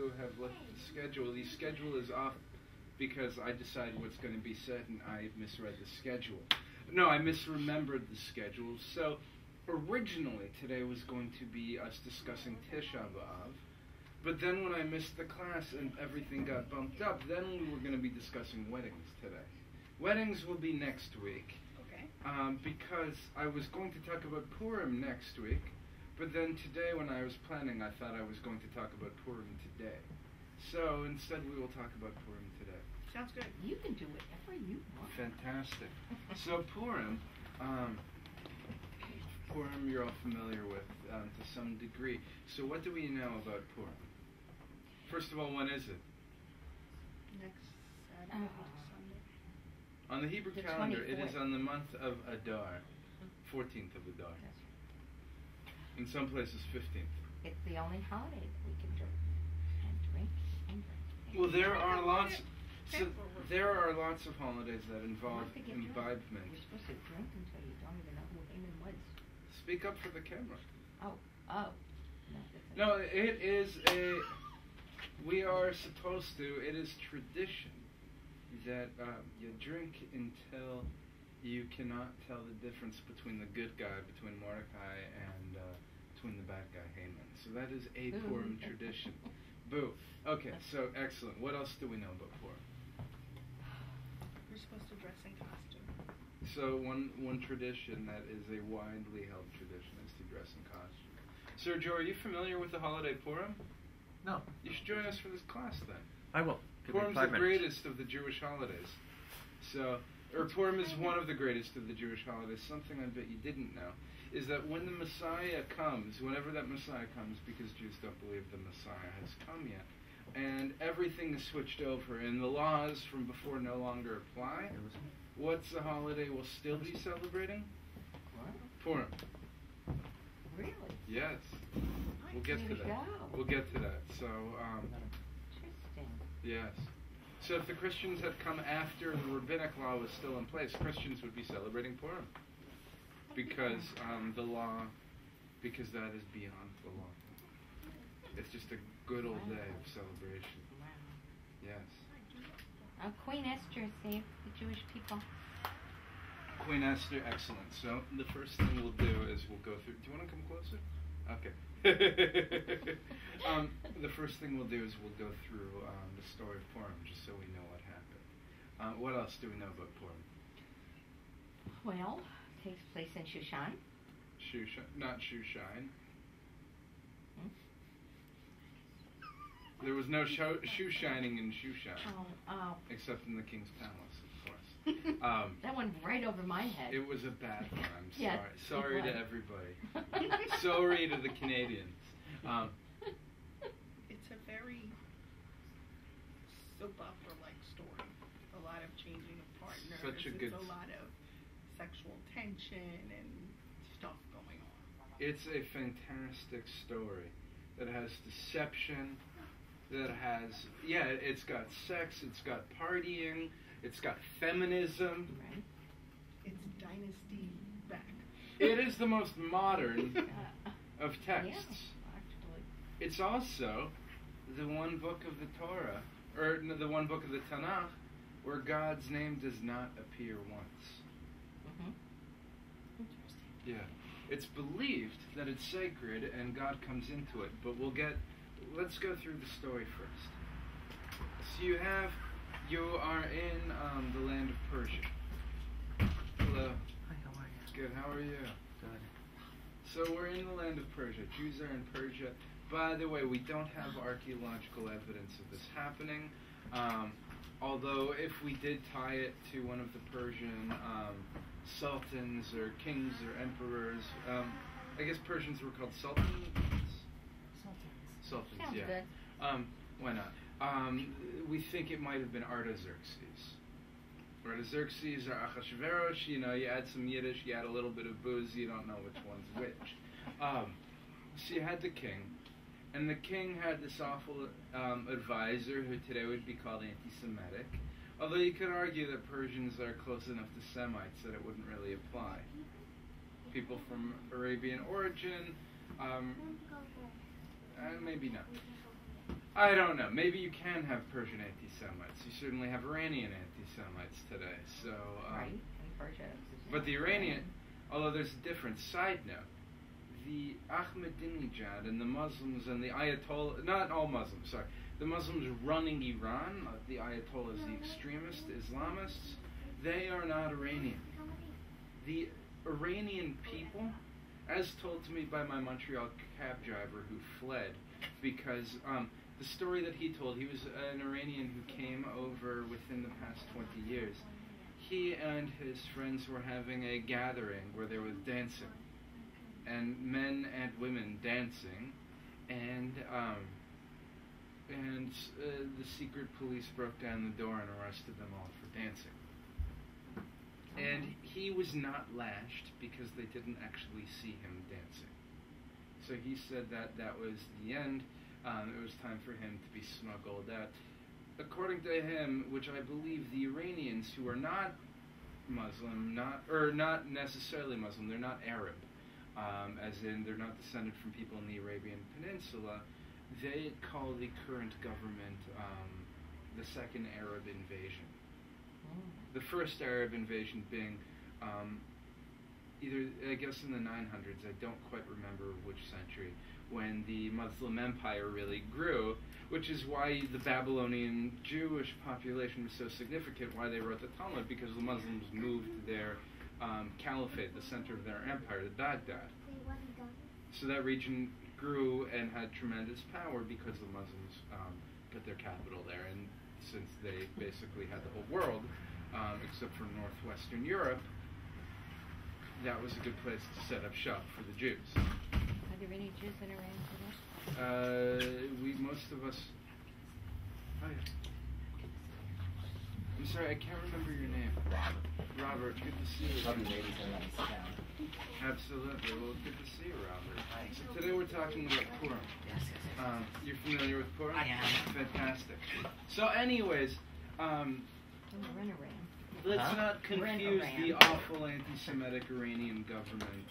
to have left the schedule. The schedule is off because I decide what's going to be said and I misread the schedule. No, I misremembered the schedule. So originally today was going to be us discussing Tisha B'Av, but then when I missed the class and everything got bumped up, then we were going to be discussing weddings today. Weddings will be next week. Okay. Because I was going to talk about Purim next week, but then today when I was planning, I thought I was going to talk about Purim today. So instead we will talk about Purim today. Sounds good. You can do whatever you want. Fantastic. So Purim, you're all familiar with to some degree. So what do we know about Purim? First of all, when is it? Next Saturday, Sunday. On the Hebrew calendar, it is on the month of Adar, 14th of Adar. In some places, 15th. It's the only holiday that we can drink and drink and drink. Well, there are lots. So there are lots of holidays that involve imbibement. You're supposed to drink until you don't even know who Haman was. Speak up for the camera. Oh. No, it is a. We are supposed to. It is tradition that you drink until you cannot tell the difference between the good guy, between Mordecai, and between the bad guy, Haman. So that is a Purim tradition. Boo. Okay, so excellent. What else do we know about Purim? You're supposed to dress in costume. So one tradition that is a widely held tradition is to dress in costume. Sergio, are you familiar with the holiday Purim? No. You should join us for this class then. I will. Purim's the greatest of the Jewish holidays. Purim is one of the greatest of the Jewish holidays. Something I bet you didn't know is that when the Messiah comes, whenever that Messiah comes, because Jews don't believe the Messiah has come yet, and everything is switched over, and the laws from before no longer apply, what's the holiday we'll still be celebrating? What? Purim. Really? Yes. We'll get to that. Go. We'll get to that. So, Interesting. yes. So if the Christians had come after the rabbinic law was still in place, Christians would be celebrating Purim. Because the law, because that is beyond the law. It's just a good old day of celebration. Wow. Yes. Queen Esther saved the Jewish people. Queen Esther, excellent. So the first thing we'll do is we'll go through. Do you want to come closer? Okay. The first thing we'll do is we'll go through the story of Purim, just so we know what happened. What else do we know about Purim? Well, it takes place in Shushan. Not Shushan. There was no shoe shining in Shushan, except in the king's palace, of course. That went right over my head. It was a bad one. I'm sorry. Yes, sorry to everybody. Sorry to the Canadians. It's a very soap opera-like story. A lot of changing of partners. Such a good. It's a lot of sexual tension and stuff going on. It's a fantastic story that has deception. That has, it's got sex, it's got partying, it's got feminism. Right. It's Dynasty back. It is the most modern of texts. Yeah, actually. It's also the one book of the Torah, or the one book of the Tanakh, where God's name does not appear once. Mm-hmm. Interesting. Yeah. It's believed that it's sacred and God comes into it, but let's go through the story first. So you are in the land of Persia. Hello. Hi, how are you? Good, how are you? Good. So we're in the land of Persia. Jews are in Persia. By the way, we don't have archaeological evidence of this happening. Although if we did tie it to one of the Persian sultans or kings or emperors, I guess Persians were called sultans? Sultans, Sounds yeah. good. Why not? We think it might have been Artaxerxes. Artaxerxes or Achashverosh, you add some Yiddish, you add a little bit of booze, you don't know which one's which. So you had the king, and the king had this awful advisor who today would be called anti-Semitic, although you could argue that Persians are close enough to Semites that it wouldn't really apply. People from Arabian origin, maybe not. I don't know. Maybe you can have Persian anti-Semites. You certainly have Iranian anti-Semites today. So, right, in Persia. But the Iranian, although there's a different side note, the Ahmadinejad and the Muslims and the Ayatollah, not all Muslims, sorry, the Muslims running Iran, the Ayatollahs, the extremist Islamists, they are not Iranian. The Iranian people, as told to me by my Montreal cab driver who fled, because the story that he told, he was an Iranian who came over within the past 20 years. He and his friends were having a gathering where there was dancing, and men and women dancing, and the secret police broke down the door and arrested them all for dancing. And he was not lashed because they didn't actually see him dancing. So he said that was the end. It was time for him to be smuggled out. According to him, which I believe the Iranians who are not Muslim, not necessarily Muslim, they're not Arab, as in they're not descended from people in the Arabian Peninsula, they call the current government the second Arab invasion. The first Arab invasion being either, I guess, in the 900s, I don't quite remember which century, when the Muslim Empire really grew, which is why the Babylonian Jewish population was so significant, why they wrote the Talmud, because the Muslims moved their caliphate, the center of their empire, to Baghdad. So that region grew and had tremendous power because the Muslims put their capital there, and since they basically had the whole world, except for northwestern Europe, that was a good place to set up shop for the Jews. Are there any Jews in Iran today? Most of us. Oh, yeah. I'm sorry, I can't remember your name. Robert, good to see you. Absolutely. Well, good to see you, Robert. So today we're talking about Purim. Yes. You're familiar with Purim? I am. Fantastic. So, anyways, We're in Iran. let's not confuse the awful anti-Semitic Iranian government.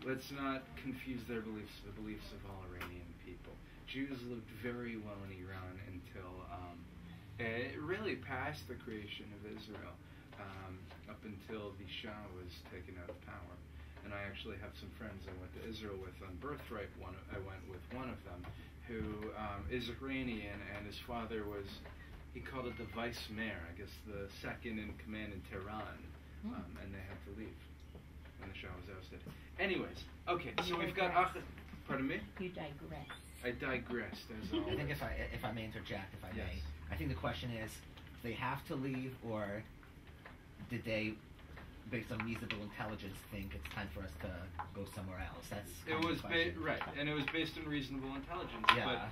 Let's not confuse their beliefs with the beliefs of all Iranian people. Jews lived very well in Iran until really past the creation of Israel, up until the Shah was taken out of power. And I actually have some friends I went to Israel with on birthright. I went with one of them, who is Iranian, and his father was, he called it the vice mayor, I guess the second in command in Tehran, and they had to leave when the Shah was ousted. Anyways, okay, so we've got pardon me? You digress. I digressed, as always. I think if I may interject, if I Yes. may, I think the question is, do they have to leave, or did they, based on reasonable intelligence, think it's time for us to go somewhere else? That's It kind of was the question. right, and it was based on reasonable intelligence. Yeah.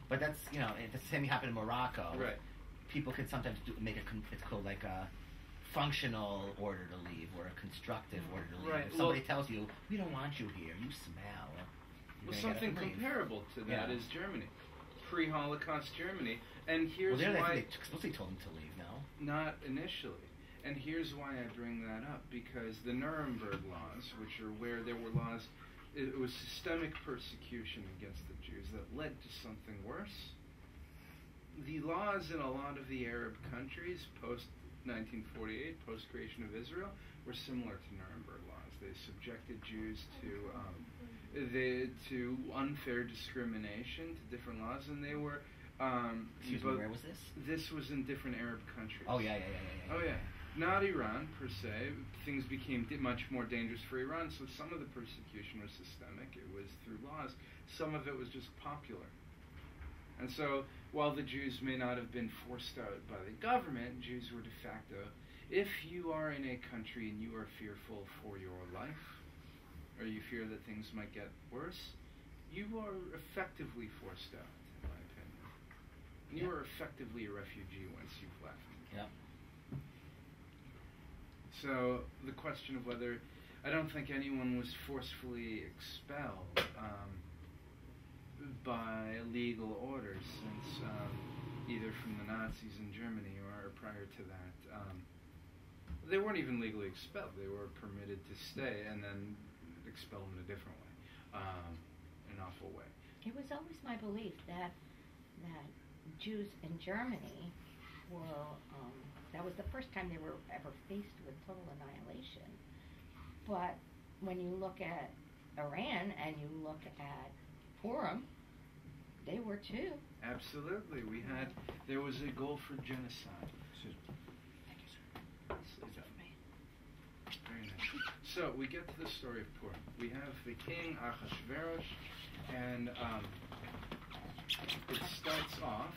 But that's, the same happened in Morocco. Right. People can sometimes make it's called like a functional order to leave or a constructive order to leave. Right. If somebody tells you, we don't want you here, you smell. Well, something comparable to that is Germany, pre-Holocaust Germany, and here's they why. explicitly told them to leave. No. Not initially, and here's why I bring that up, because the Nuremberg laws, which are where there were laws, it was systemic persecution against the Jews that led to something worse. The laws in a lot of the Arab countries post-1948, post-creation of Israel, were similar to Nuremberg laws. They subjected Jews to unfair discrimination, to different laws, and they were. Excuse me, where was this? This was in different Arab countries. Oh yeah. Oh yeah. Not Iran per se. Things became much more dangerous for Iran, so some of the persecution was systemic. It was through laws. Some of it was just popular. And so, while the Jews may not have been forced out by the government, Jews were de facto. If you are in a country and you are fearful for your life, or you fear that things might get worse, you are effectively forced out, in my opinion. You are effectively a refugee once you've left. Yeah. So the question of whether, I don't think anyone was forcefully expelled by legal orders since either from the Nazis in Germany or prior to that. They weren't even legally expelled. They were permitted to stay and then expel them in a different way, an awful way. It was always my belief that Jews in Germany were, that was the first time they were ever faced with total annihilation. But when you look at Iran and you look at Purim, they were too. Absolutely. There was a goal for genocide. Thank you, sir. Very nice. So we get to the story of Purim. We have the king Achashverosh, and it starts off.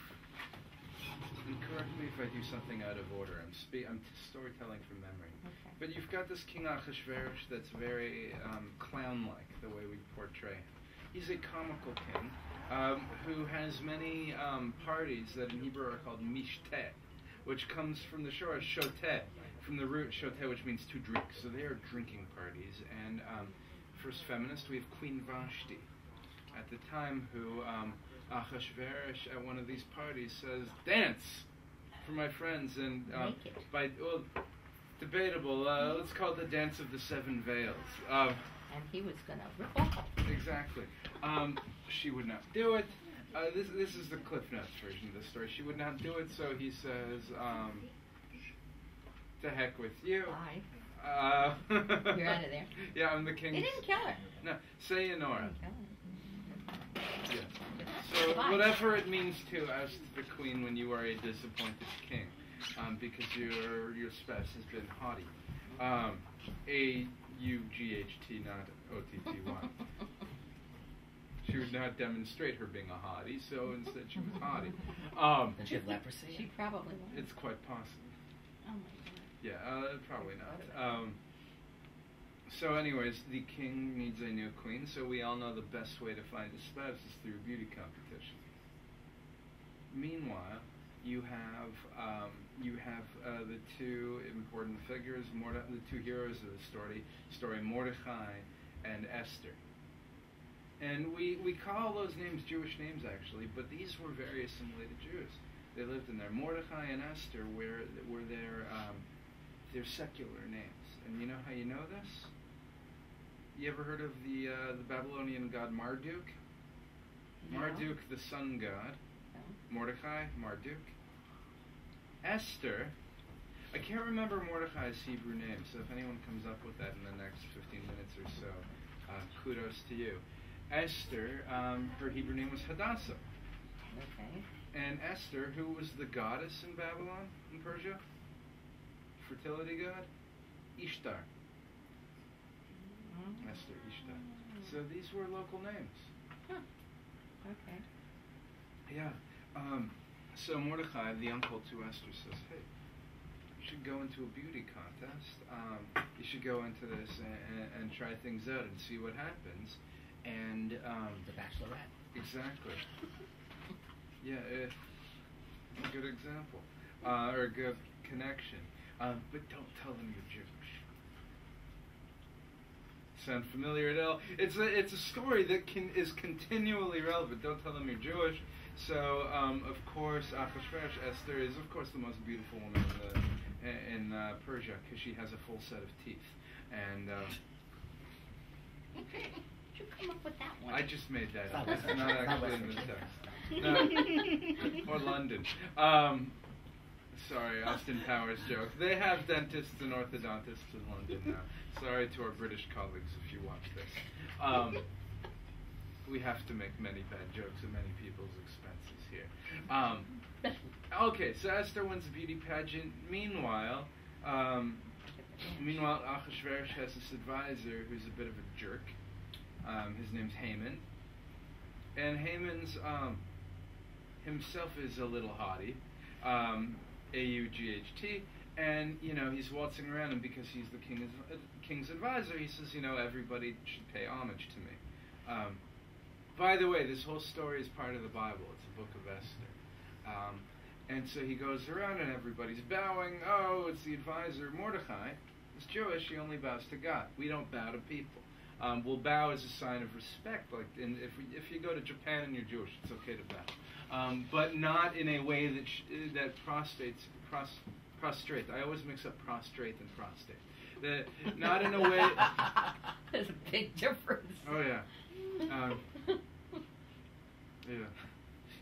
And correct me if I do something out of order. I'm storytelling from memory. Okay. But you've got this king Achashverosh that's very clown-like, the way we portray him. He's a comical king who has many parties that in Hebrew are called mishteh, which comes from the shore shoteh, from the root shoteh, which means to drink. So they are drinking parties. And first feminist, we have Queen Vashti at the time, who Achashverosh at one of these parties says, "Dance for my friends," and debatable. Let's call it the dance of the seven veils. And he was going to rip off. Exactly. She would not do it. This is the Cliff Notes version of the story. She would not do it, so he says, "To heck with you." Bye. You're out of there. Yeah, I'm the king. They didn't kill her. No, sayonara. Yeah. So Goodbye. whatever it means to us, the queen, when you are a disappointed king, because your spouse has been haughty. A-U-G-H-T, not O-T-T-Y. She would not demonstrate her being a hottie, so instead she was haughty. Did she have leprosy? She probably was. It's quite possible. Oh my God. Yeah, probably not. So anyways, the king needs a new queen, so we all know the best way to find a spouse is through a beauty competition. Meanwhile, you have the two important figures, the two heroes of the story, Mordechai and Esther. And we call those names Jewish names, actually, but these were very assimilated Jews. They lived in there. Mordechai and Esther were their secular names. And you know how you know this? You ever heard of the Babylonian god Marduk? No. Marduk, the sun god. No. Mordechai, Marduk. Esther, I can't remember Mordechai's Hebrew name, so if anyone comes up with that in the next 15 minutes or so, kudos to you. Esther, her Hebrew name was Hadassah. Okay. And Esther, who was the goddess in Babylon, in Persia? Fertility god? Ishtar. Esther, Ishtar. So these were local names. Huh. Okay. Yeah. So Mordechai, the uncle to Esther, says, "Hey, you should go into a beauty contest. You should go into this and try things out and see what happens." And The Bachelorette. exactly. Yeah, it's a good example, or a good connection. But don't tell them you're Jewish. Sound familiar at all? It's a story that is continually relevant. Don't tell them you're Jewish. So of course, Achashverosh, Esther is of course the most beautiful woman in Persia because she has a full set of teeth. And Did you come up with that one? I just made that up. It's It's not actually in the text. No. Or London. Sorry, Austin Powers joke. They have dentists and orthodontists in London now. Sorry to our British colleagues if you watch this. We have to make many bad jokes at many people's expenses here. Okay, so Esther wins the beauty pageant. Meanwhile, Achashverosh has this advisor who's a bit of a jerk. His name's Haman. And Haman's himself is a little haughty. A-U-G-H-T, and he's waltzing around, and because he's the king's advisor, he says, everybody should pay homage to me. By the way, this whole story is part of the Bible. It's the book of Esther. And so he goes around, and everybody's bowing. Oh, it's the advisor. Mordechai is Jewish. He only bows to God. We don't bow to people. We'll bow as a sign of respect. Like, if you go to Japan and you're Jewish, it's okay to bow. But not in a way that prostrate. I always mix up prostrate and prostate. Not in a way. There's a big difference. Oh yeah.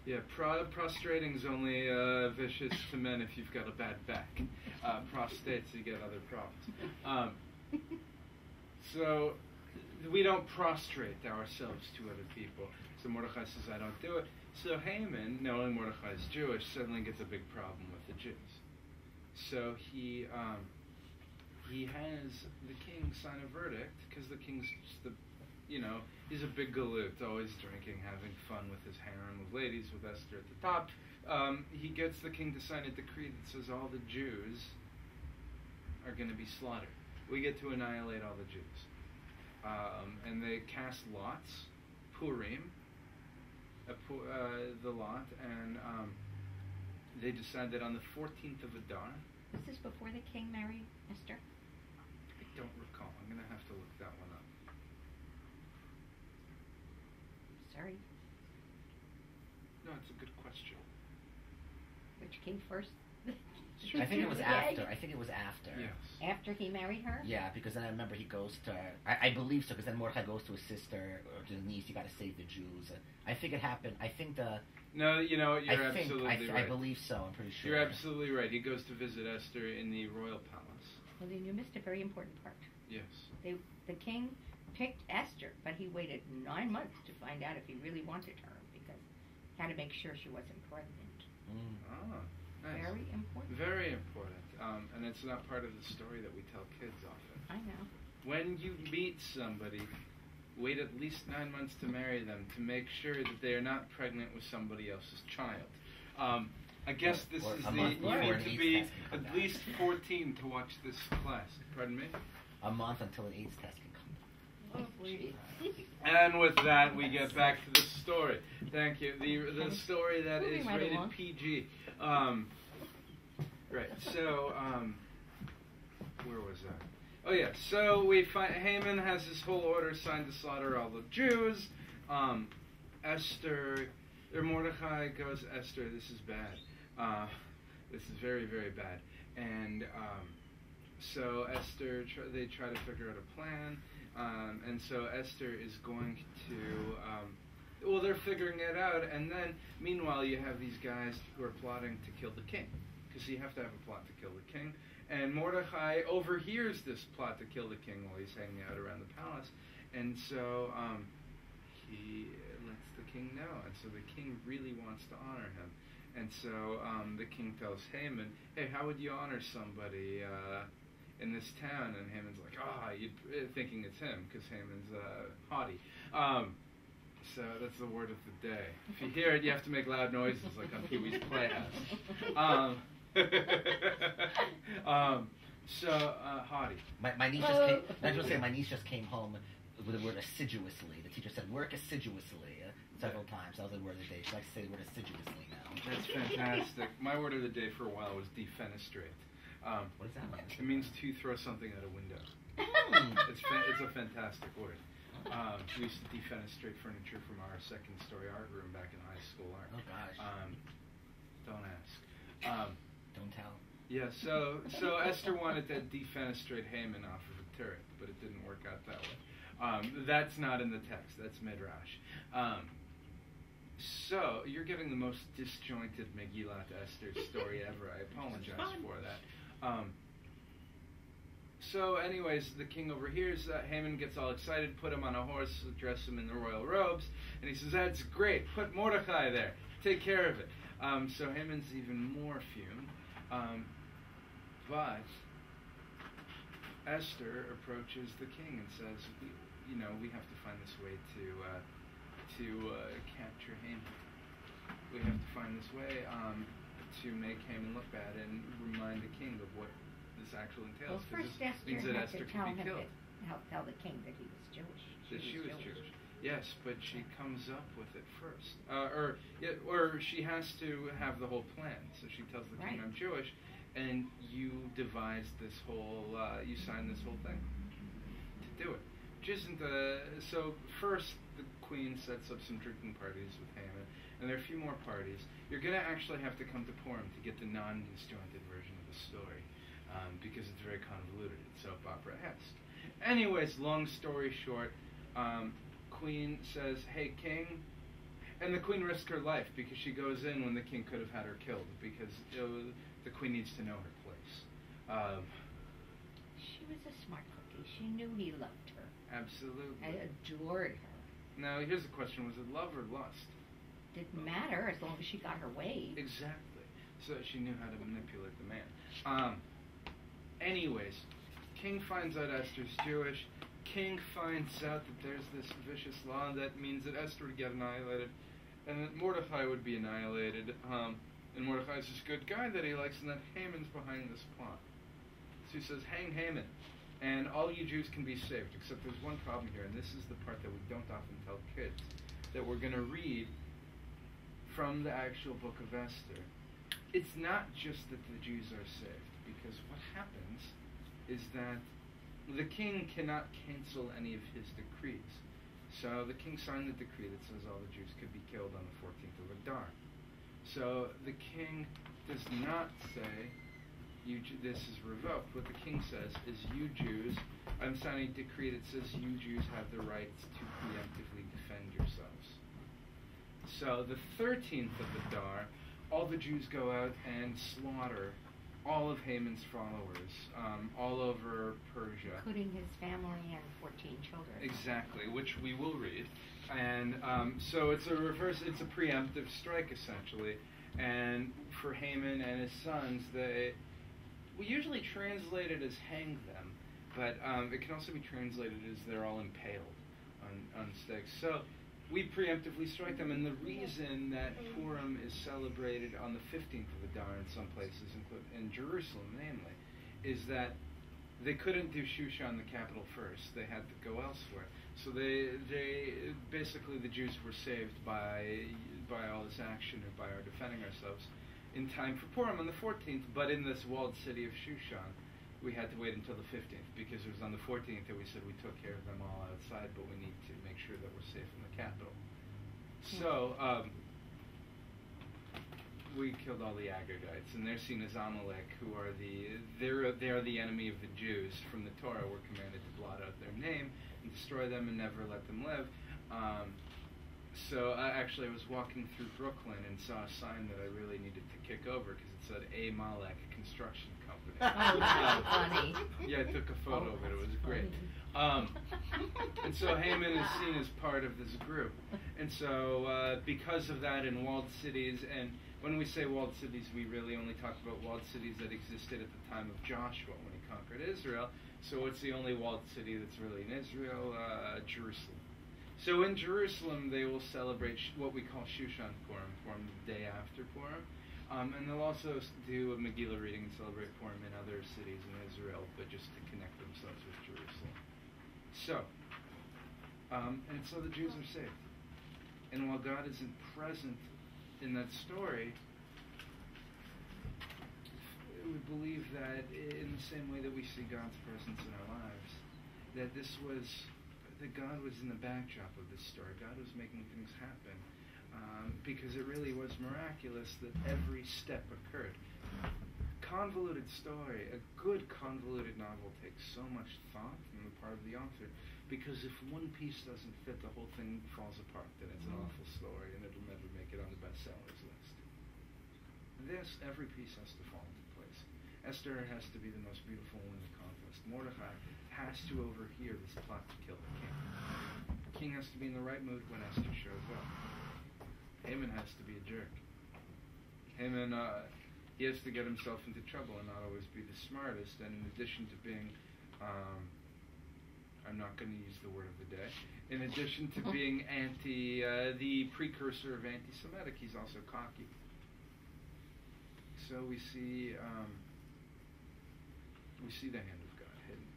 Yeah, prostrating's only vicious to men if you've got a bad back. Prostates, you get other problems. So we don't prostrate ourselves to other people. So Mordechai says, I don't do it. So Haman, knowing Mordechai is Jewish, suddenly gets a big problem with the Jews. So he has the king sign a verdict, because the king's just he's a big galoot, always drinking, having fun with his harem of ladies, with Esther at the top. He gets the king to sign a decree that says all the Jews are going to be slaughtered. We get to annihilate all the Jews. And they cast lots, Purim, the lot, and they decided that on the 14th of Adar. Was this before the king married Esther? I don't recall. I'm going to have to look that one up. Sorry. No, it's a good question. Which came first? I think it was after. I think it was after. Yes. After he married her? Yeah, because then I remember he goes to. I believe so, because then Mordechai goes to his sister or to his niece. You got to save the Jews. I think it happened. I think the. No, you're absolutely right. I believe so. I'm pretty sure. You're absolutely right. He goes to visit Esther in the royal palace. Well, then you missed a very important part. Yes. The king picked Esther, but he waited 9 months to find out if he really wanted her, because he had to make sure she wasn't pregnant. Ah, nice. Very important. Very important. And it's not part of the story that we tell kids often. I know. When you meet somebody, wait at least 9 months to marry them to make sure that they are not pregnant with somebody else's child. I guess this is you need to be at least 14 to watch this class. Pardon me? A month until an AIDS test can come. Oh, please. And with that, we get back to the story. Thank you. The story that Moving is right rated along. PG. Right. So, where was I? Oh yeah. So we find Haman has his whole order signed to slaughter all the Jews. Mordechai goes, Esther, this is bad. This is very, very bad. And so Esther, they try to figure out a plan. And so Esther is going to, they're figuring it out. And then, meanwhile, you have these guys who are plotting to kill the king. Because you have to have a plot to kill the king. And Mordechai overhears this plot to kill the king while he's hanging out around the palace. And so he lets the king know. And so the king really wants to honor him. And so the king tells Haman, hey, how would you honor somebody in this town? And Haman's like, thinking it's him, because Haman's haughty. So that's the word of the day. If you hear it, you have to make loud noises like on Pee-wee's Playhouse. Haughty. My niece just came. I was going to say my niece just came home with the word assiduously. The teacher said work assiduously several times. That was the word of the day. She likes to say the word assiduously now. That's fantastic. My word of the day for a while was defenestrate. What does that mean? It means to throw something out a window. It's a fantastic word. We used to defenestrate furniture from our second-story art room back in high school art. Oh gosh. Don't ask. Don't tell. Yeah, so Esther wanted to defenestrate Haman off of a turret, but it didn't work out that way. That's not in the text. That's Midrash. So you're giving the most disjointed Megillat Esther story ever. I apologize for that. So anyways, the king overhears that. Haman gets all excited, put him on a horse, dress him in the royal robes, and he says, that's great, put Mordechai there, take care of it. So Haman's even more fumed. But Esther approaches the king and says, we have to find this way to capture Haman. We have to find this way to make Haman look bad and remind the king of what this actually entails. Well, first this means that Esther Esther can be killed. tell the king that he was Jewish. That she was Jewish. Yes, but she comes up with it first. Or she has to have the whole plan. So she tells the king, I'm Jewish, and you devise this whole, you sign this whole thing to do it. Which isn't so first the queen sets up some drinking parties with Haman, and there are a few more parties. You're going to actually have to come to Purim to get the non-disjointed version of the story, because it's very convoluted. It's soap opera-esque. Anyways, long story short, Queen says, hey, king, And the queen risked her life because she goes in when the king could have had her killed because the queen needs to know her place. She was a smart cookie. She knew he loved her. Absolutely. I adored her. Now, here's the question. Was it love or lust? Didn't matter as long as she got her way. Exactly. So she knew how to manipulate the man. Anyways, king finds out Esther's Jewish. King finds out that there's this vicious law that means that Esther would get annihilated and that Mordecai would be annihilated. And Mordecai's this good guy that he likes, and that Haman's behind this plot. So he says, hang Haman, and all you Jews can be saved, except there's one problem here, and this is the part that we don't often tell kids, that we're going to read from the actual book of Esther. It's not just that the Jews are saved, because what happens is that the king cannot cancel any of his decrees. So the king signed the decree that says all the Jews could be killed on the 14th of Adar. So the king does not say, this is revoked. What the king says is, you Jews, I'm signing a decree that says you Jews have the rights to preemptively defend yourselves. So the 13th of Adar, all the Jews go out and slaughter all of Haman's followers all over Persia. Including his family and 14 children. Exactly, which we will read. And so it's a preemptive strike, essentially. And for Haman and his sons, we usually translate it as hang them, but it can also be translated as they're all impaled on stakes. So we preemptively strike them, and the reason that Purim is celebrated on the 15th of Adar in some places, in Jerusalem namely, is that they couldn't do Shushan, the capital, first. They had to go elsewhere. So they basically, the Jews were saved by all this action or by our defending ourselves in time for Purim on the 14th, but in this walled city of Shushan, we had to wait until the 15th, because it was on the 14th that we said we took care of them all outside, but we need to make sure that we're safe in the capital. So, we killed all the Agagites, and they're seen as Amalek, who are they're the enemy of the Jews. From the Torah, we're commanded to blot out their name and destroy them and never let them live. So actually, I was walking through Brooklyn and saw a sign that I really needed to kick over because it said Amalek Construction Company. Oh, that's funny. Yeah, I took a photo of it. It was great. And so Haman is seen as part of this group. And so because of that, in walled cities, and when we say walled cities, we really only talk about walled cities that existed at the time of Joshua when he conquered Israel. So it's the only walled city that's really in Israel, Jerusalem. So in Jerusalem, they will celebrate what we call Shushan Purim, the day after Purim. And they'll also do a Megillah reading and celebrate Purim in other cities in Israel, but just to connect themselves with Jerusalem. So, and so the Jews are saved. And while God isn't present in that story, we believe that in the same way that we see God's presence in our lives, that God was in the backdrop of this story. God was making things happen because it really was miraculous that every step occurred. Convoluted story, a good convoluted novel takes so much thought on the part of the author, because if one piece doesn't fit, the whole thing falls apart. Then it's an awful story, and it'll never make it on the bestsellers list. Every piece has to fall into place. Esther has to be the most beautiful one in the contest. Mordecai has to overhear this plot to kill the king. The king has to be in the right mood when Esther shows up. Haman has to be a jerk. Haman, he has to get himself into trouble and not always be the smartest. And in addition to being, I'm not going to use the word of the day, in addition to being the precursor of anti-Semitic, he's also cocky. So we see the hand of God hidden.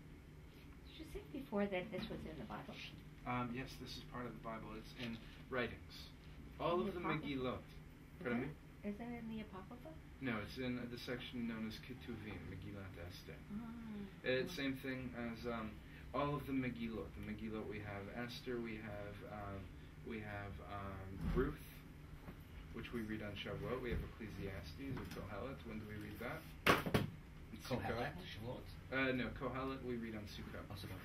Did you say before that this was in the Bible? Yes, this is part of the Bible. It's in writings. All of the Megillot. Pardon me? Is that in the Apocrypha? No, it's in the section known as Ketuvim, Megillat Esther. It's same thing as all of the Megillot. The Megillot, we have Esther, we have Ruth, which we read on Shavuot. We have Ecclesiastes or Kohelet. When do we read that? Kohelet? Shavuot? No, Kohelet we read on Sukkot. Oh, Sukkot.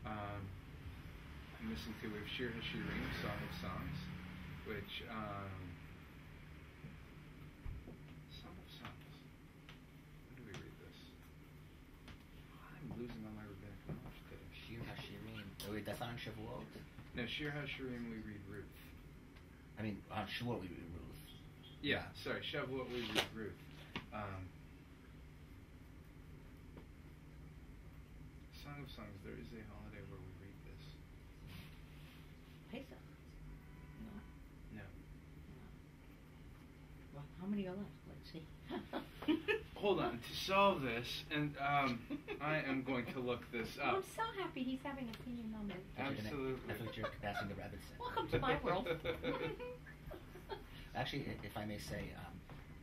I'm missing two. We have Shir HaShirim, Song of Songs. which Song of Songs. When do we read this? I'm losing all my rabbinic knowledge today. Shir HaShirim. Oh, wait, that's not on Shavuot? No, Shir HaShirim we read Ruth. I mean, on Shavuot we read Ruth. Yeah, sorry, Shavuot we read Ruth. Song of Songs, there is a holiday where we read this. Pesach. No. No. Well, how many are left? Let's see. Hold on, to solve this, and I am going to look this Oh, up. I'm so happy he's having a senior moment. Absolutely. I thought you were passing the rabbit. Welcome to my world. Actually, if I may say,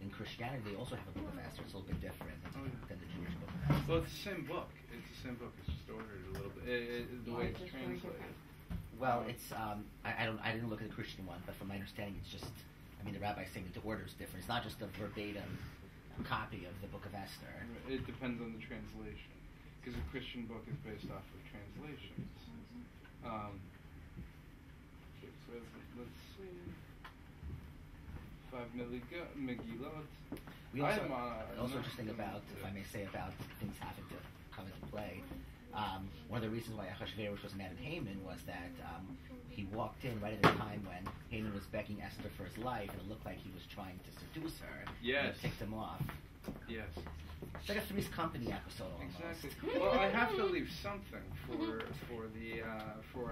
in Christianity they also have a book of Esther. It's a little bit different than the Jewish book of Esther. Well, it's the same book. It's the same book. It's just ordered a little bit. The way it's translated. Well, it's I didn't look at the Christian one, but from my understanding, it's just the rabbis saying that the order is different. It's not just a verbatim copy of the book of Esther. It depends on the translation, because a Christian book is based off of translations. So let's see. 5 Megillot. We also interesting about, if I may say, about things having to come into play. One of the reasons why Achashverosh was mad at Haman was that he walked in right at the time when Haman was begging Esther for his life, and it looked like he was trying to seduce her. Yes. And he ticked him off. Yes. It's like a Three's Company episode almost. Exactly. Well, I have to leave something for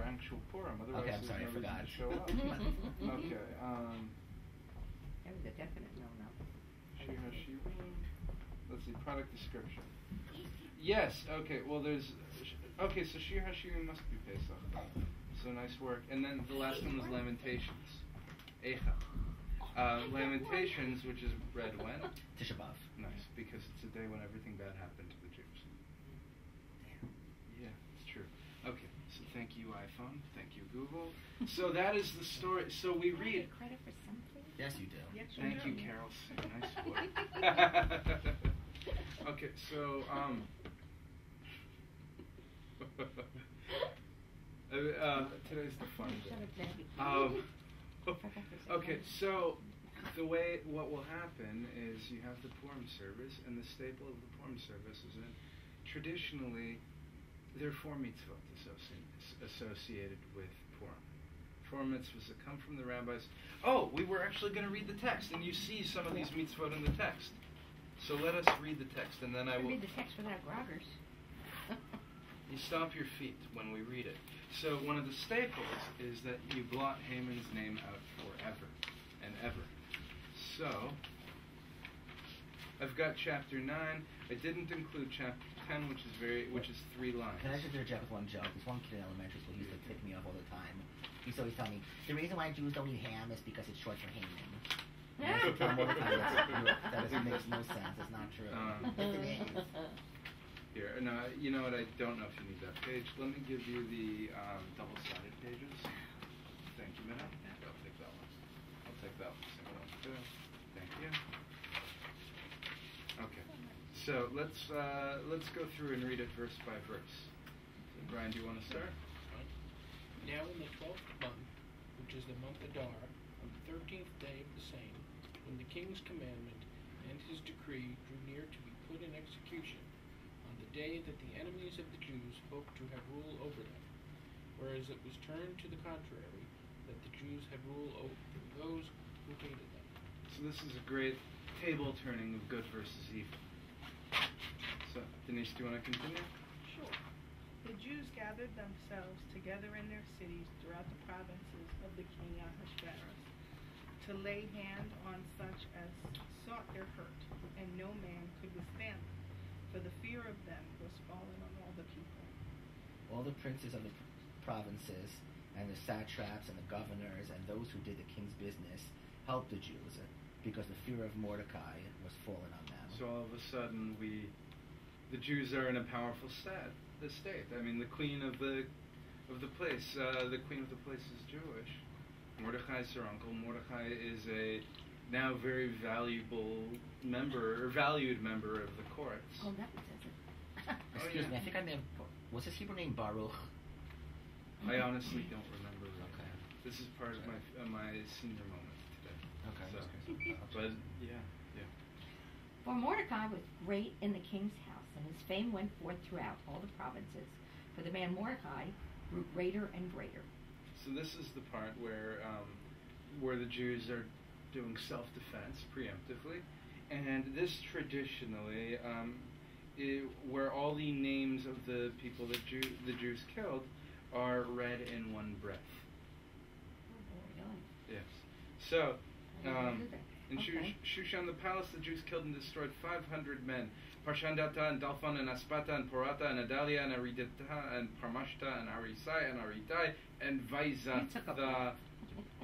actual Purim. Otherwise, Okay, I'm sorry, I there's no forgot. reason to show up. Okay. That was a definite no-no. Shir HaShirim. Let's see. Product description. Yes. Okay. Well, there's. Okay, so Shir HaShirim must be Pesach. So nice work. And then the last one was Lamentations. Eicha. Lamentations, which is read when? Tisha B'Av. Nice, because it's a day when everything bad happened to the Jews. Yeah, it's true. Okay, so thank you, iPhone. Thank you, Google. So that is the story. So we read. Credit for something? Yes, you do. Yes, Thank you, do. Carol. Nice work. Okay, so today's the fun day. Okay, so what will happen is you have the Purim service, and the staple of the Purim service is that traditionally there are 4 mitzvot associated with Purim. 4 mitzvahs that come from the rabbis. Oh, we were actually going to read the text, and you see some of these mitzvot in the text. So let us read the text, and then I will. Read the text without groggers. You stomp your feet when we read it. So one of the staples is that you blot Haman's name out forever and ever. So I've got chapter 9. I didn't include chapter 10, which is 3 lines. Can I just interject with one joke? There's one kid in elementary school who used to pick me up all the time. He used to always tell me, the reason why Jews don't eat ham is because it's short for Haman. And I used to tell him all the time, that makes no sense. It's not true. Yes, it is. Here, no, you know what? I don't know if you need that page. Let me give you the double-sided pages. Thank you, Minna. I'll take that one. I'll take that one. Single one too. Thank you. Okay. So let's go through and read it verse by verse. So, Brian, do you want to start? Now in the 12th month, which is the month Adar, on the 13th day of the same, when the king's commandment and his decree drew near to be put in execution, on the day that the enemies of the Jews hoped to have rule over them, whereas it was turned to the contrary, that the Jews had rule over those who hated them. So this is a great table turning of good versus evil. So, Denise, do you want to continue? Sure. The Jews gathered themselves together in their cities throughout the provinces of the king Ahasuerus to lay hand on such as sought their hurt, and no man could withstand them, for the fear of them was fallen on all the people. All the princes of the provinces and the satraps and the governors and those who did the king's business helped the Jews because the fear of Mordecai was fallen on them. So all of a sudden, the Jews are in a powerful state. I mean, the queen of the place is Jewish. Mordecai is her uncle. Mordecai is a now very valued member of the courts. Oh, that says it. Excuse me, I think I may have... Was his Hebrew name Baruch? I honestly don't remember. Okay. This is part of my senior moment today. Okay. So, but yeah. For Mordecai was great in the king's house, and his fame went forth throughout all the provinces. For the man Mordecai grew greater and greater. So this is the part where the Jews are doing self-defense preemptively, and this traditionally, where all the names of the people that the Jews killed are read in one breath. Oh, really? Yes. So, I didn't do that. in Okay. Shushan the palace, the Jews killed and destroyed 500 men. Parshandata and Dalphon and Aspata and Porata and Adalia and Aridata and Parmashta and Arisai and Aridai and Vaizat,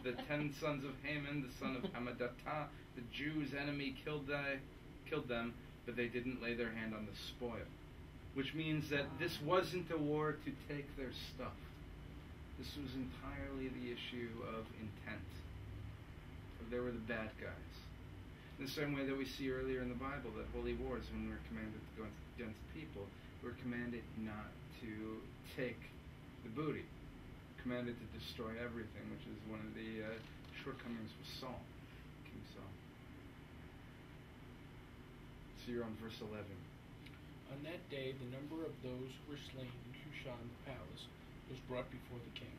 the 10 sons of Haman, the son of Hamadata, the Jews' enemy, killed them, but they didn't lay their hand on the spoil. Which means that this wasn't a war to take their stuff. This was entirely the issue of intent. They were the bad guys. In the same way that we see earlier in the Bible that holy wars, when we're commanded to go against people, we're commanded not to take the booty. Commanded to destroy everything, which is one of the shortcomings with Saul, King Saul. So you're on verse 11. On that day, the number of those who were slain in Shushan the palace was brought before the king.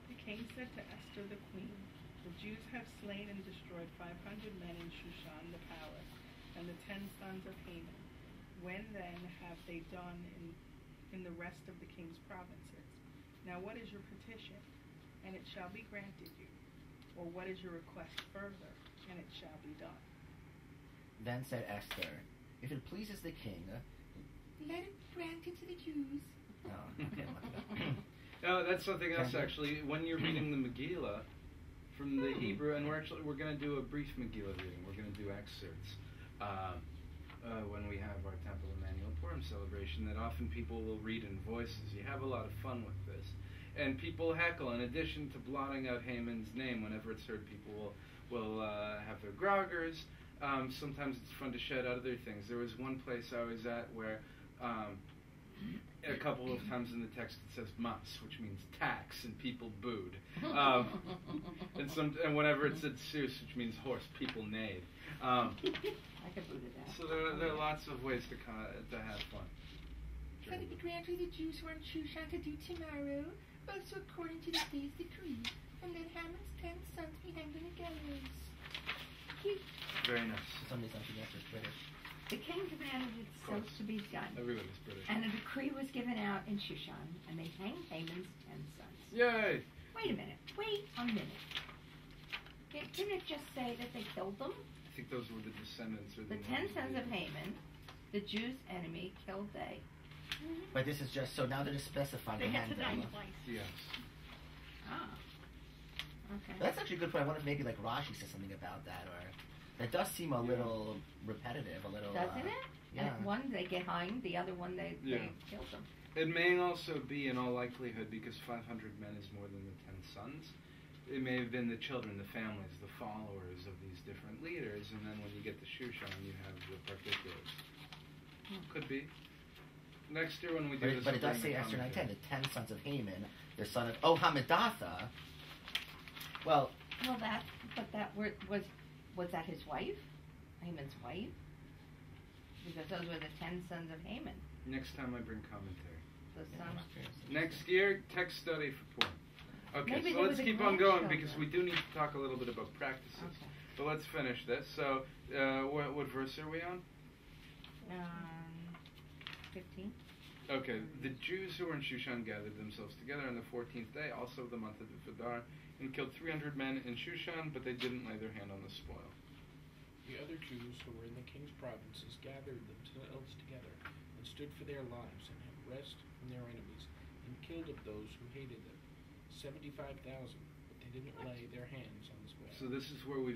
The king said to Esther the queen, "The Jews have slain and destroyed 500 men in Shushan the palace, and the 10 sons of Haman. When then have they done in the rest of the king's provinces? Now what is your petition? And it shall be granted you. Or what is your request further? And it shall be done." Then said Esther, "If it pleases the king, let it grant it to the Jews." Oh, okay, No, that's something else actually. When you're reading the Megillah from the Hebrew, and we're going to do a brief Megillah reading. We're going to do excerpts when we have our Temple Emanu Purim celebration. That often people will read in voices. You have a lot of fun with this, and people heckle. In addition to blotting out Haman's name, whenever it's heard, people will have their groggers. Sometimes it's fun to shout out other things. There was one place I was at where a couple of times in the text it says mas, which means tax, and people booed. And whenever it said sus, which means horse, people neighed. I could boo to that. So there are lots of ways to have fun. Let it be granted to the Jews who are in Shushan to do tomorrow, also according to this day's decree, and let Haman's 10 sons be hanged on the gallows. Cute. Very nice. For some reason I should guess it's British. The king commanded it so to be done. Everybody's British. And a decree was given out in Shushan, and they hanged Haman's 10 sons. Yay! Wait a minute. Didn't it just say that they killed them? I think those were the descendants or The 10 sons of Haman, the Jews' enemy, killed they. But this is just, so now they're just specifying They the had to die hand. twice. Yes. Ah. Okay. That's actually a good point. I wonder if maybe like Rashi says something about that, or that does seem a little repetitive, a little. Doesn't it? Yeah. And one they get hanged, the other one they killed them. It may also be, in all likelihood, because 500 men is more than the 10 sons. It may have been the children, the families, the followers of these different leaders, and then when you get to Shushan, you have the particulars. Could be. Next year when we do this, But it does say Esther 9:10, the 10 sons of Haman, the son of Hamadatha. Well, Was that his wife? Haman's wife? Because those were the 10 sons of Haman. Next time I bring commentary. The son. Next year, text study for Purim. Okay, Maybe so they let's were the keep on going grandchildren. because we do need to talk a little bit about practices. Okay. But let's finish this. So, what verse are we on? 15. Okay, the Jews who were in Shushan gathered themselves together on the 14th day, also of the month of Adar, and killed 300 men in Shushan, but they didn't lay their hand on the spoil. The other Jews who were in the king's provinces gathered themselves together and stood for their lives and had rest from their enemies and killed of those who hated them, 75,000, but they didn't lay their hands on the spoil. So this is where we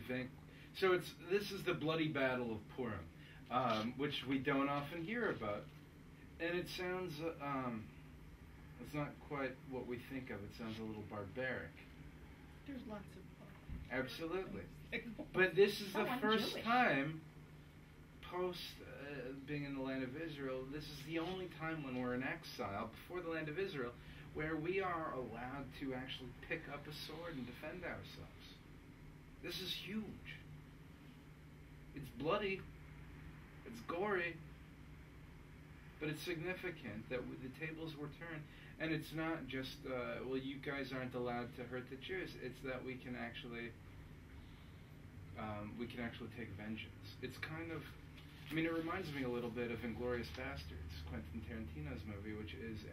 So this is the bloody battle of Purim, which we don't often hear about. And it sounds, it's not quite what we think of. It sounds a little barbaric. There's lots of Absolutely. But this is the Someone first Jewish. time, post being in the land of Israel, this is the only time when we're in exile, before the land of Israel, where we are allowed to actually pick up a sword and defend ourselves. This is huge. It's bloody, it's gory, but it's significant that the tables were turned. And it's not just, well, you guys aren't allowed to hurt the Jews. It's that we can actually take vengeance. It's kind of, I mean, it reminds me a little bit of Inglourious Bastards, Quentin Tarantino's movie, which is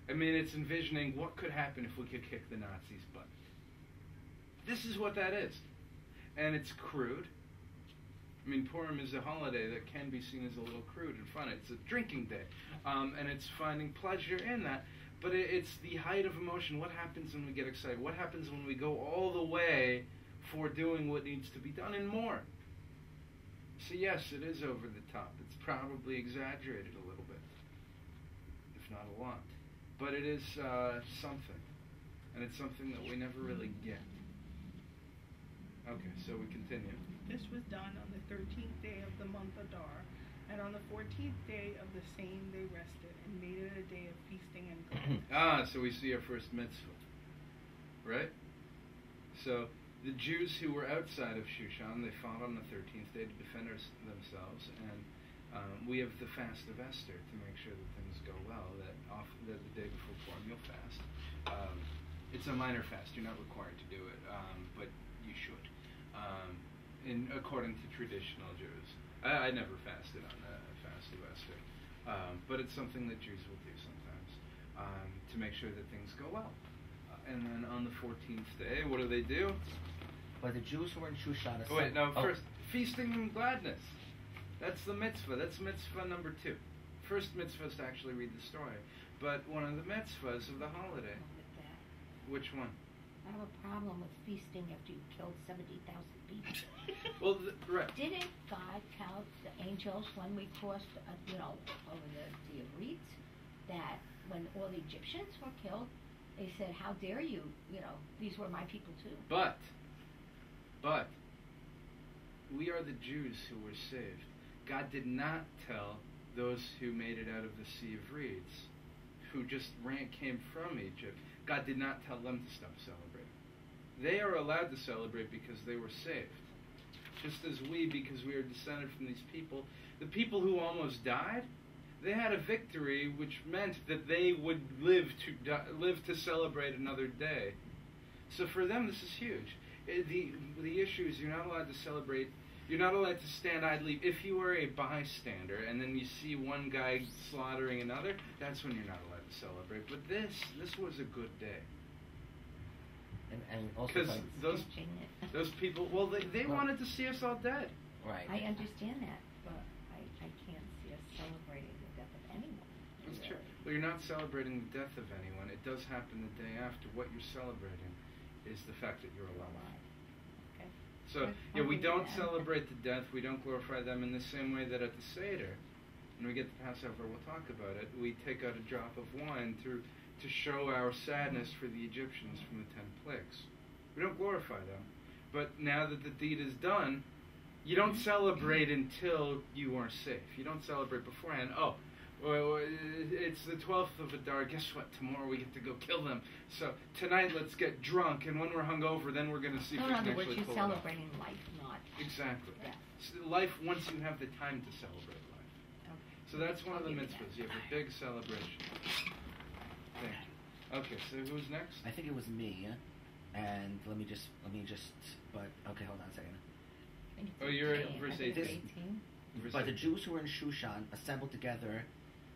it's envisioning what could happen if we could kick the Nazis' butt. This is what that is. And it's crude. I mean, Purim is a holiday that can be seen as a little crude and fun. It's a drinking day. And it's finding pleasure in that. But it's the height of emotion. What happens when we get excited? What happens when we go all the way for doing what needs to be done and more? So yes, it is over the top. It's probably exaggerated a little bit, if not a lot. But it is something. And it's something that we never really get. Okay, so we continue. This was done on the 13th day of the month Adar, and on the 14th day of the same they rested, and made it a day of feasting and gladness. So we see our first mitzvah. Right? So the Jews who were outside of Shushan, they fought on the 13th day to defend themselves, and we have the fast of Esther to make sure that things go well, that the day before Purim you'll fast. It's a minor fast. You're not required to do it, but you should. According to traditional Jews. I never fasted on the fast of Esther. But it's something that Jews will do sometimes to make sure that things go well. And then on the 14th day, what do? But the Jews who were in Shushan... First, feasting and gladness. That's the mitzvah. That's mitzvah number 2. First mitzvah is to actually read the story. But one of the mitzvahs of the holiday. Which one? I have a problem with feasting after you killed 70,000 people. Well, right. Didn't God count the angels when we crossed, over the Ivrites? That when all the Egyptians were killed, they said, "How dare you? These were my people too." But we are the Jews who were saved. God did not tell those who made it out of the Sea of Reeds, who just came from Egypt. God did not tell them to stop celebrating. They are allowed to celebrate because they were saved. Just as because we are descended from these people, the people who almost died, they had a victory which meant that they would live to celebrate another day. So for them, this is huge. The issue is you're not allowed to celebrate. You're not allowed to stand idly. If you are a bystander and then you see one guy slaughtering another, that's when you're not allowed to celebrate. But this was a good day. And also because those people, they wanted to see us all dead. Right. I understand that, but I can't see us celebrating the death of anyone. That's true. Well, you're not celebrating the death of anyone. It does happen the day after. What you're celebrating is the fact that you're alive. Okay. So, we don't celebrate the death. We don't glorify them in the same way that at the Seder, when we get to Passover, we'll talk about it, we take out a drop of wine to show our sadness for the Egyptians from the 10 plagues. We don't glorify them. But now that the deed is done, you don't celebrate until you are safe. You don't celebrate beforehand. It's the 12th of Adar. Guess what? Tomorrow we get to go kill them. So tonight let's get drunk, and when we're hungover, then we're going to see if we can actually pull it off. In other words, you're celebrating life, not... Exactly. Yeah. So life once you have the time to celebrate life. Okay. So that's one of the mitzvahs. You have a big celebration. Thank you. Okay, so who's next? I think it was me, and let me just, but, okay, hold on a second. Oh, you're in verse 18. But the Jews who were in Shushan assembled together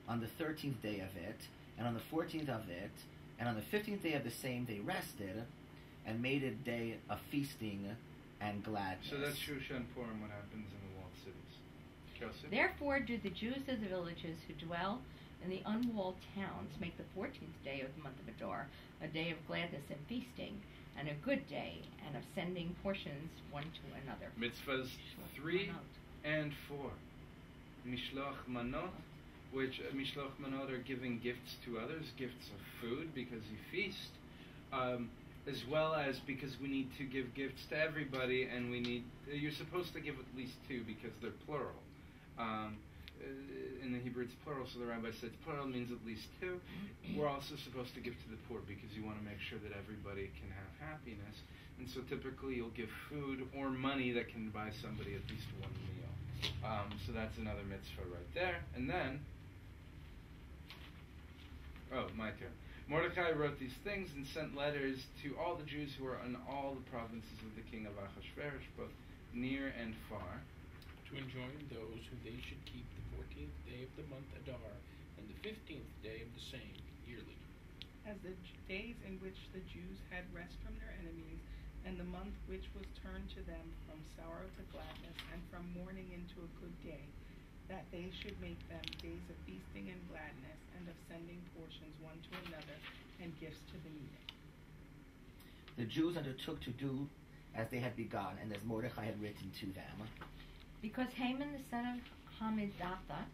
on the 13th day of it, and on the 14th of it, and on the 15th day of the same they rested, and made a day of feasting and gladness. So that's Shushan Purim, what happens in the walled cities. Chelsea? Therefore do the Jews of the villages who dwell in the unwalled towns make the 14th day of the month of Adar a day of gladness and feasting, and a good day, and of sending portions one to another. Mitzvahs 3 and 4. Mishloach manot, which Mishloach manot are giving gifts to others, gifts of food because you feast, as well as because we need to give gifts to everybody, and you're supposed to give at least 2 because they're plural. in the Hebrew it's plural, so the rabbi said plural means at least two. We're also supposed to give to the poor because you want to make sure that everybody can have happiness. And so typically you'll give food or money that can buy somebody at least one meal. So that's another mitzvah right there. And then, my turn. Mordecai wrote these things and sent letters to all the Jews who were in all the provinces of the king of Ahasuerus, both near and far, to enjoin those who they should keep the 14th day of the month Adar and the 15th day of the same yearly, as the days in which the Jews had rest from their enemies, and the month which was turned to them from sorrow to gladness, and from mourning into a good day, that they should make them days of feasting and gladness, and of sending portions one to another, and gifts to the needy. The Jews undertook to do as they had begun, and as Mordecai had written to them. Because Haman, the son of Hammedatha,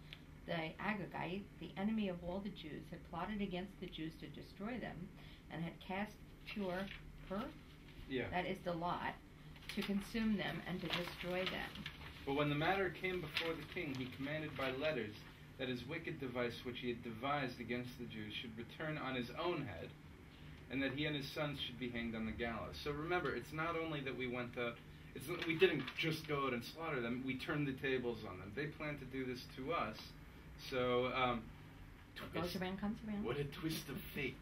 the Agagite, the enemy of all the Jews, had plotted against the Jews to destroy them, and had cast that is the lot, to consume them and to destroy them. But when the matter came before the king, he commanded by letters that his wicked device which he had devised against the Jews should return on his own head, and that he and his sons should be hanged on the gallows. So remember, it's not only that we we didn't just go out and slaughter them, we turned the tables on them. They planned to do this to us. So, what goes around comes around. What a twist of fate.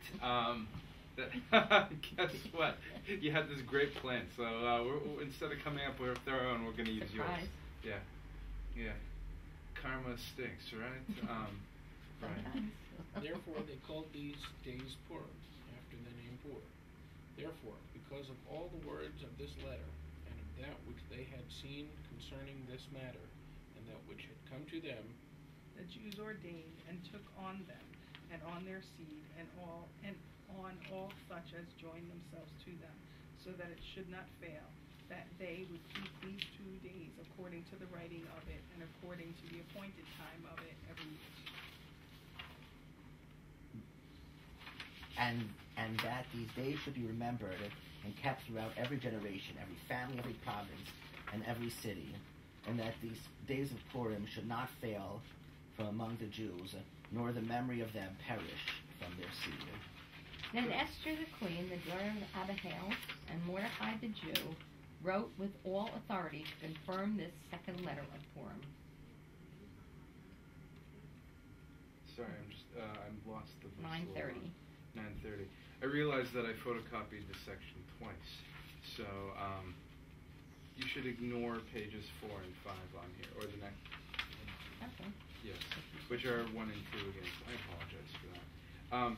Guess what? You had this great plan. So we're, instead of coming up with our own, we're going to use yours. Yeah. Karma stinks, right? Right. Therefore they called these days Purim, after the name Pur. Therefore, because of all the words of this letter, and of that which they had seen concerning this matter, and that which had come to them, the Jews ordained and took on them, and on their seed, and on all such as joined themselves to them, so that it should not fail, that they would keep these 2 days according to the writing of it, and according to the appointed time of it every year. And that these days should be remembered and kept throughout every generation, every family, every province, and every city, and that these days of Purim should not fail from among the Jews, nor the memory of them perish from their seed. Then Esther the queen, the daughter of Abihail, and Mordecai the Jew, wrote with all authority to confirm this second letter of Purim. Sorry, I'm lost the verse. 9:30. 9:30. I realized that I photocopied this section twice, so you should ignore pages 4 and 5 on here, or the next. Okay. Yes, which are 1 and 2 again. So I apologize for that.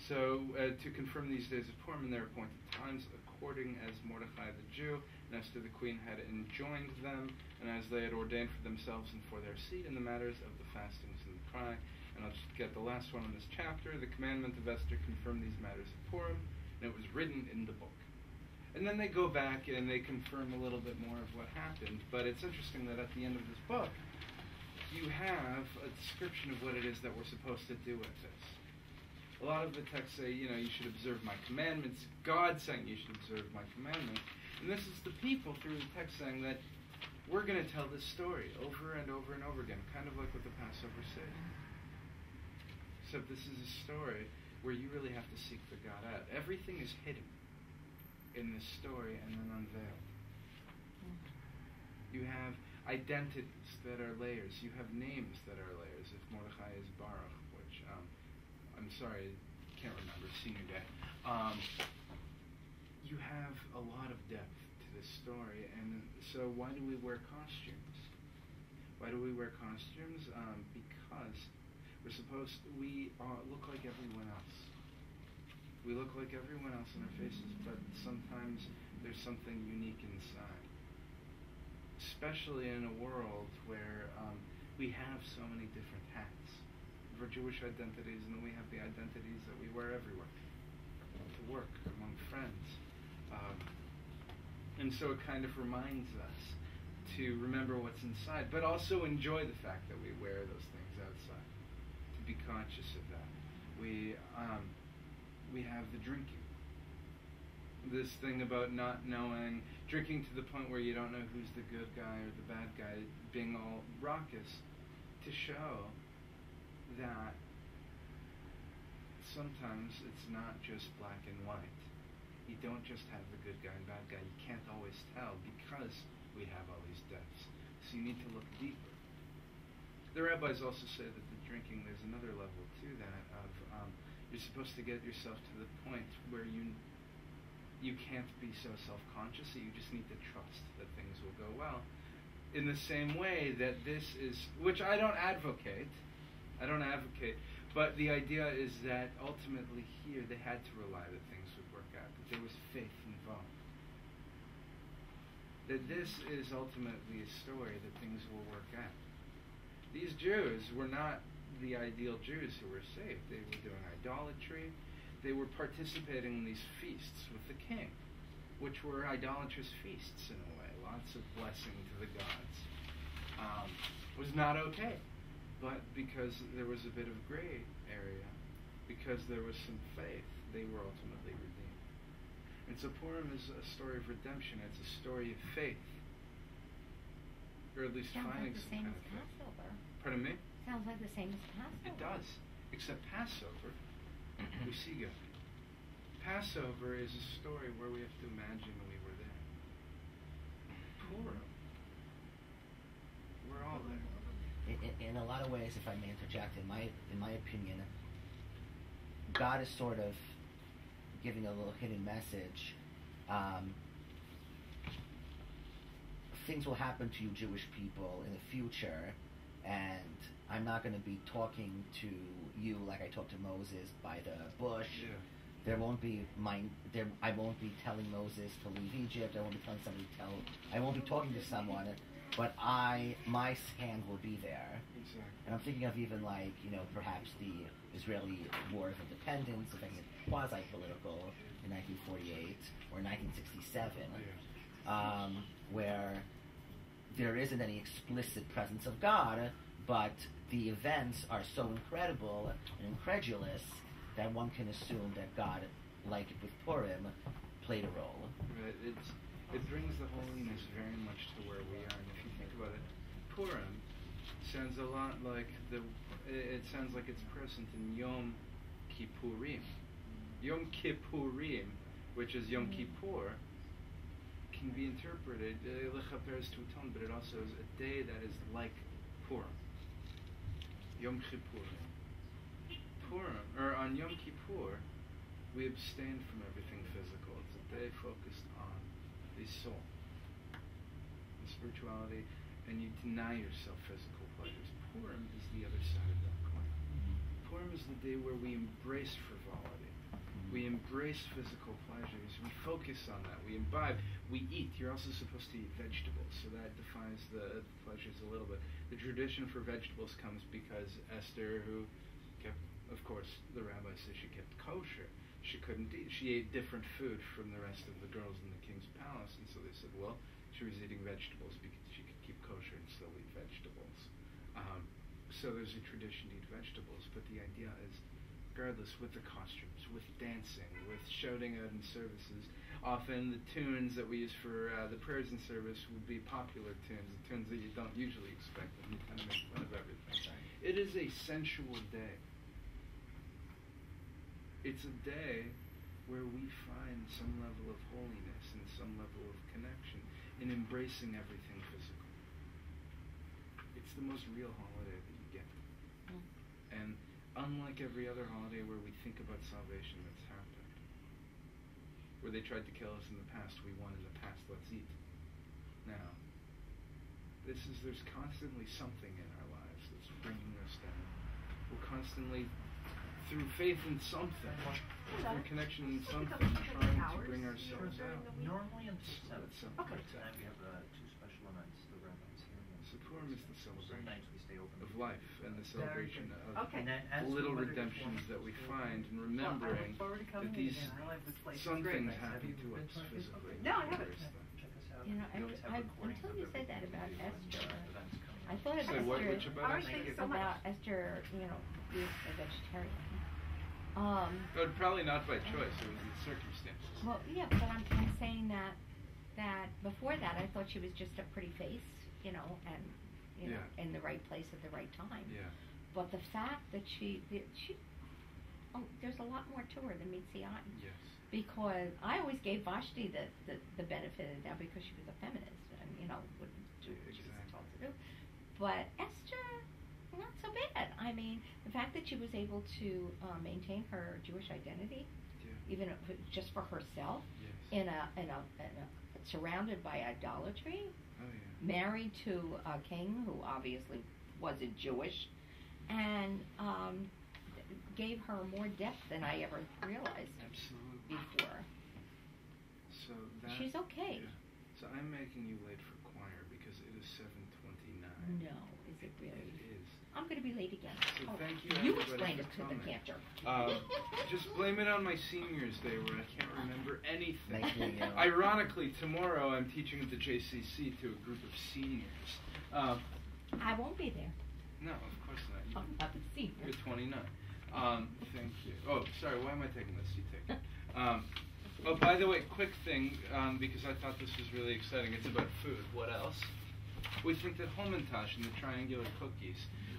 So to confirm these days of Purim in their appointed times, according as Mordecai the Jew and Esther the queen had enjoined them, and as they had ordained for themselves and for their seed in the matters of the fastings and the cry. And I'll just get the last one in this chapter. The commandment of Esther confirmed these matters of Purim, and it was written in the book. And then they go back and they confirm a little bit more of what happened. But it's interesting that at the end of this book, you have a description of what it is that we're supposed to do with this. A lot of the texts say, you should observe my commandments. God saying you should observe my commandments. And this is the people through the text saying that we're going to tell this story over and over and over again, kind of like with the Passover Seder. Except this is a story where you really have to seek the God out. Everything is hidden in this story and then unveiled. You have identities that are layers. You have names that are layers. If Mordechai is Baruch, which I'm sorry, can't remember, senior day. You have a lot of depth to this story, and so why do we wear costumes? Why do we wear costumes? Because we look like everyone else. We look like everyone else in our faces, but sometimes there's something unique inside. Especially in a world where we have so many different hats. For Jewish identities, and then we have the identities that we wear everywhere. To work, among friends. And so it kind of reminds us to remember what's inside, but also enjoy the fact that we wear those things outside. To be conscious of that. We have the drinking. this thing about not knowing, drinking to the point where you don't know who's the good guy or the bad guy, being all raucous, to show that sometimes it's not just black and white. You don't just have the good guy and bad guy. You can't always tell because we have all these deaths. So you need to look deeper. The rabbis also say that the drinking, there's another level to that of you're supposed to get yourself to the point where you can't be so self-conscious, so you just need to trust that things will go well. In the same way that this is, which I don't advocate, but the idea is that ultimately here they had to rely that things would work out, that there was faith involved. That this is ultimately a story that things will work out. These Jews were not the ideal Jews who were saved. They were doing idolatry. They were participating in these feasts with the king, which were idolatrous feasts in a way. Lots of blessing to the gods. Was not okay. But because there was a bit of gray area, because there was some faith, they were ultimately redeemed. And so Purim is a story of redemption. It's a story of faith. Or at least finding some kind of faith. Passover. Pardon me? Sounds like the same as Passover. It does. Except Passover, we see God. Passover is a story where we have to imagine we were there. Purim, we're all there. In a lot of ways, if I may interject, in my opinion, God is sort of giving a little hidden message. Things will happen to you Jewish people in the future, and I'm not going to be talking to you like I talked to Moses by the bush. Yeah. I won't be telling Moses to leave Egypt. I won't be telling somebody I won't be talking to someone, but my hand will be there. Exactly. And I'm thinking of even like, perhaps the Israeli War of Independence, if I can get quasi-political, in 1948 or 1967, where there isn't any explicit presence of God, but the events are so incredible and incredulous that one can assume that God, like with Purim, played a role. Right. It brings the holiness very much to where we are. And if you think about it, Purim sounds a lot like it sounds like it's present in Yom Kippurim. Yom Kippurim, which is Yom Kippur, can be interpreted lechaperes to atone, but it also is a day that is like Purim. Yom Kippurim. Purim, or on Yom Kippur, we abstain from everything physical. It's a day focused on the soul, the spirituality, and you deny yourself physical pleasures. Purim is the other side of that coin. Purim is the day where we embrace frivolity. We embrace physical pleasures. We focus on that. We imbibe. We eat. You're also supposed to eat vegetables, so that defines the pleasures a little bit. The tradition for vegetables comes because Esther, who kept, of course, the rabbi says she kept kosher. She couldn't eat. She ate different food from the rest of the girls in the king's palace, and so they said, well, she was eating vegetables because she could keep kosher and still eat vegetables. So there's a tradition to eat vegetables, but the idea is, regardless, with the costumes, with dancing, with shouting out in services, often the tunes that we use for the prayers in service would be popular tunes, the tunes that you don't usually expect, and you kind of make fun of everything. It is a sensual day. It's a day where we find some level of holiness and some level of connection in embracing everything physical. It's the most real holiday that you get. And unlike every other holiday where we think about salvation that's happened, where they tried to kill us in the past, we won in the past, let's eat. Now, there's constantly something in our lives that's bringing us down. We're constantly, through faith in something, through connection in something, trying to bring ourselves out. Normally until 7. Okay. Tonight we have 2 special events. The rabbis here. So Purim is the celebration Sometimes we stay open of life and the celebration of Okay. And little redemptions that we find, and remembering that these some things happen to us physically. No, I haven't. Check us out. Until you said that about Esther, I thought of Say what, which Esther, about All right, thank you so much. about Esther, being a vegetarian. But probably not by choice. It was the circumstances. Well, yeah, but I'm saying that before that I thought she was just a pretty face, you know, and you know, in the right place at the right time. Yeah. But the fact that there's a lot more to her than meets the eye. Yes. Because I always gave Vashti the benefit of the doubt because she was a feminist and, you know, wouldn't do what she was told to do. But Esther, not so bad. I mean, the fact that she was able to maintain her Jewish identity, even just for herself, yes. in a surrounded by idolatry, married to a king who obviously wasn't Jewish, and gave her more depth than I ever realized before. So she's okay. Yeah. So I'm making you late for choir because it is 7:29. No, is it really? It is. I'm going to be late again. So thank you. You everybody explained it for to the coming. cantor. Just blame it on my seniors day where I can't remember anything. Thank you. Ironically, tomorrow I'm teaching at the JCC to a group of seniors. I won't be there. No, of course not. I'm not a senior. You're 29. Thank you. Oh, sorry, why am I taking this? You take it. Oh, by the way, quick thing, because I thought this was really exciting. It's about food. What else? We think that Hamantash and the triangular cookies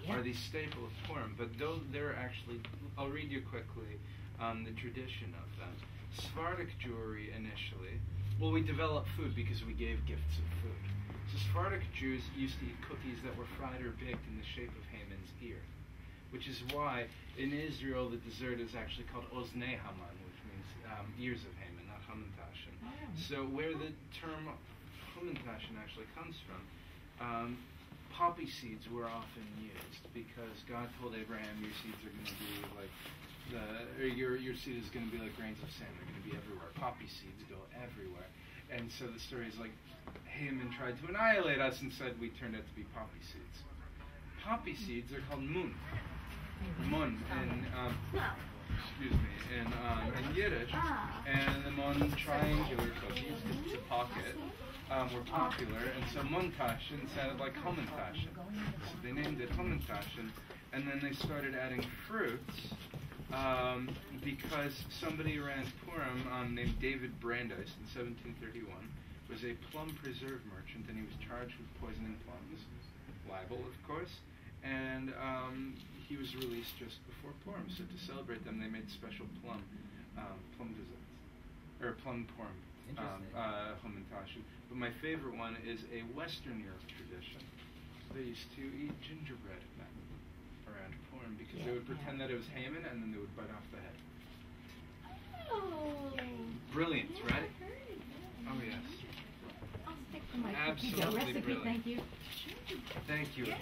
are the staple of Purim, but though they're actually, I'll read you quickly the tradition of them. Sephardic Jewry initially, well, we developed food because we gave gifts of food. So Sephardic Jews used to eat cookies that were fried or baked in the shape of Haman's ear, which is why in Israel the dessert is actually called Oznei Haman, which means ears of Haman, not Hamantashen. So where the term Hamantashen actually comes from, poppy seeds were often used because God told Abraham, your seeds are going to be like your seed is going to be like grains of sand. They're going to be everywhere. Poppy seeds go everywhere. And so the story is like Haman tried to annihilate us and said we turned out to be poppy seeds. Poppy seeds are called mun. Mun in in Yiddish, and the mun triangular cookies to pocket were popular, and so muntashen sounded like hamantashen. So they named it hamantashen, and then they started adding fruits because somebody around Purim named David Brandeis in 1731 was a plum preserve merchant, and he was charged with poisoning plums, libel, of course, and he was released just before Purim. So to celebrate them, they made special plum desserts, or plum Purim hamantashen. But my favorite one is a Western Europe tradition. They used to eat gingerbread around Purim because they would pretend that it was Haman, and then they would bite off the head. Oh. Brilliant, right? Oh yes. I'll stick to my Absolutely recipe, brilliant. thank you. Thank you.